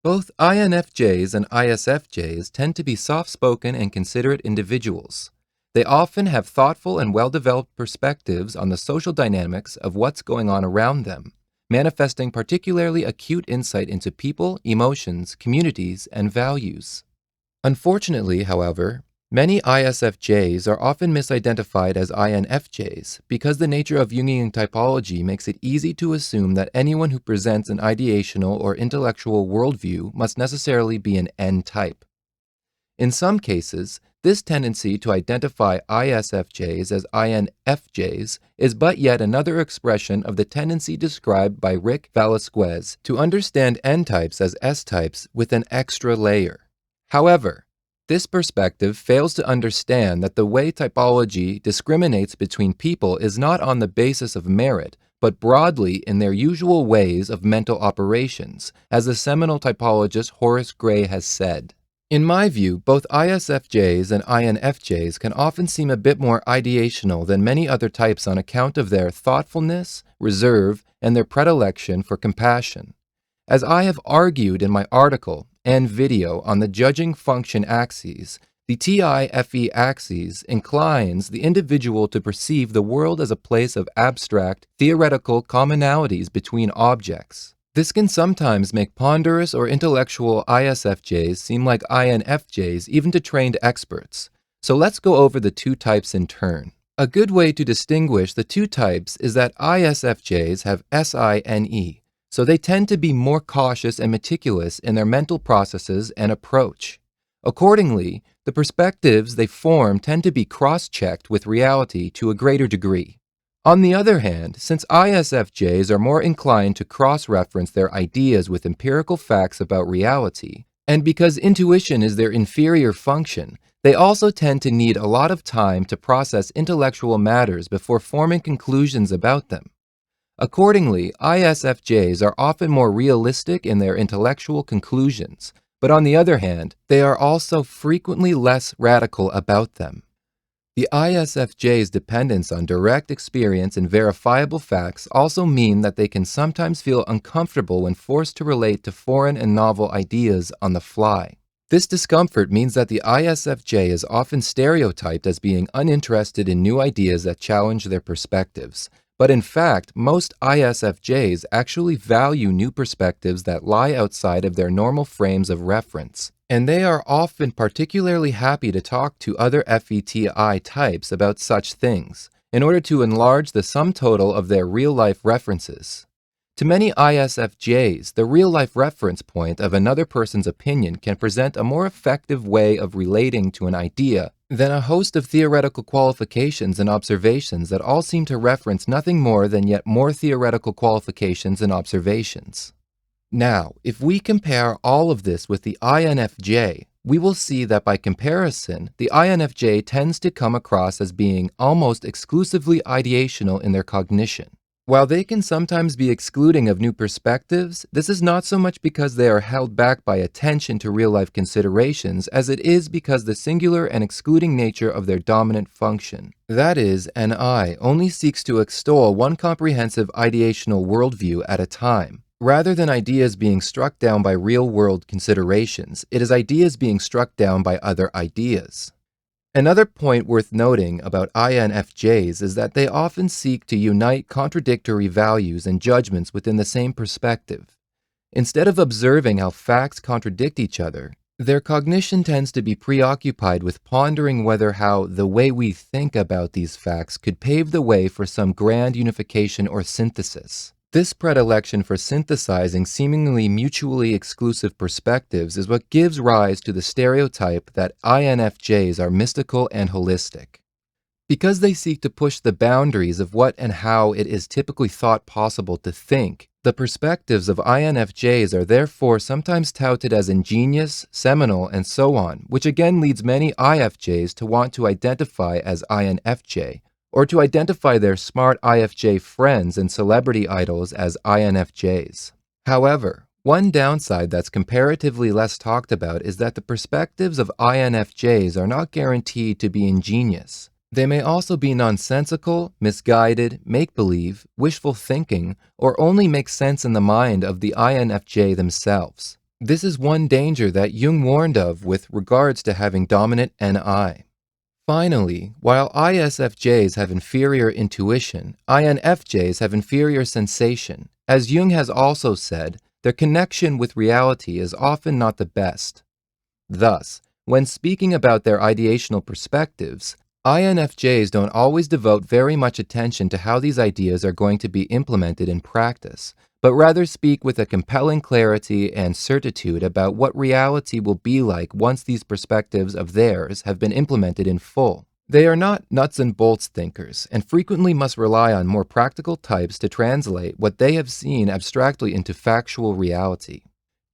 Both INFJs and ISFJs tend to be soft-spoken and considerate individuals. They often have thoughtful and well-developed perspectives on the social dynamics of what's going on around them, manifesting particularly acute insight into people, emotions, communities, and values. Unfortunately, however, many ISFJs are often misidentified as INFJs because the nature of Jungian typology makes it easy to assume that anyone who presents an ideational or intellectual worldview must necessarily be an N type. In some cases, this tendency to identify ISFJs as INFJs is but yet another expression of the tendency described by Rick Velasquez to understand N types as S types with an extra layer. However, this perspective fails to understand that the way typology discriminates between people is not on the basis of merit, but broadly in their usual ways of mental operations, as the seminal typologist Horace Gray has said. In my view, both ISFJs and INFJs can often seem a bit more ideational than many other types on account of their thoughtfulness, reserve, and their predilection for compassion. As I have argued in my article and video on the judging function axes, the TIFE axis inclines the individual to perceive the world as a place of abstract, theoretical commonalities between objects. This can sometimes make ponderous or intellectual ISFJs seem like INFJs even to trained experts. So let's go over the two types in turn. A good way to distinguish the two types is that ISFJs have SINE, so they tend to be more cautious and meticulous in their mental processes and approach. Accordingly, the perspectives they form tend to be cross-checked with reality to a greater degree. On the other hand, since ISFJs are more inclined to cross-reference their ideas with empirical facts about reality, and because intuition is their inferior function, they also tend to need a lot of time to process intellectual matters before forming conclusions about them. Accordingly, ISFJs are often more realistic in their intellectual conclusions, but on the other hand, they are also frequently less radical about them. The ISFJ's dependence on direct experience and verifiable facts also mean that they can sometimes feel uncomfortable when forced to relate to foreign and novel ideas on the fly. This discomfort means that the ISFJ is often stereotyped as being uninterested in new ideas that challenge their perspectives. But in fact, most ISFJs actually value new perspectives that lie outside of their normal frames of reference. And they are often particularly happy to talk to other FETI types about such things, in order to enlarge the sum total of their real-life references. To many ISFJs, the real-life reference point of another person's opinion can present a more effective way of relating to an idea than a host of theoretical qualifications and observations that all seem to reference nothing more than yet more theoretical qualifications and observations. Now, if we compare all of this with the INFJ, we will see that by comparison, the INFJ tends to come across as being almost exclusively ideational in their cognition. While they can sometimes be excluding of new perspectives, this is not so much because they are held back by attention to real-life considerations as it is because the singular and excluding nature of their dominant function. That is, an I only seeks to extol one comprehensive ideational worldview at a time. Rather than ideas being struck down by real-world considerations, it is ideas being struck down by other ideas. Another point worth noting about INFJs is that they often seek to unite contradictory values and judgments within the same perspective. Instead of observing how facts contradict each other, their cognition tends to be preoccupied with pondering whether how the way we think about these facts could pave the way for some grand unification or synthesis. This predilection for synthesizing seemingly mutually exclusive perspectives is what gives rise to the stereotype that INFJs are mystical and holistic. Because they seek to push the boundaries of what and how it is typically thought possible to think, the perspectives of INFJs are therefore sometimes touted as ingenious, seminal, and so on, which again leads many IFJs to want to identify as INFJ, or to identify their smart IFJ friends and celebrity idols as INFJs. However, one downside that's comparatively less talked about is that the perspectives of INFJs are not guaranteed to be ingenious. They may also be nonsensical, misguided, make-believe, wishful thinking, or only make sense in the mind of the INFJ themselves. This is one danger that Jung warned of with regards to having dominant NI. Finally, while ISFJs have inferior intuition, INFJs have inferior sensation. As Jung has also said, their connection with reality is often not the best. Thus, when speaking about their ideational perspectives, INFJs don't always devote very much attention to how these ideas are going to be implemented in practice, but rather speak with a compelling clarity and certitude about what reality will be like once these perspectives of theirs have been implemented in full. They are not nuts and bolts thinkers, and frequently must rely on more practical types to translate what they have seen abstractly into factual reality.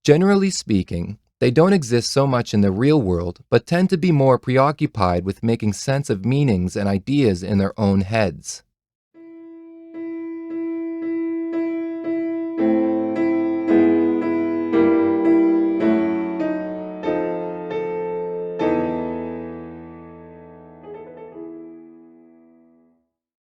Generally speaking, they don't exist so much in the real world, but tend to be more preoccupied with making sense of meanings and ideas in their own heads.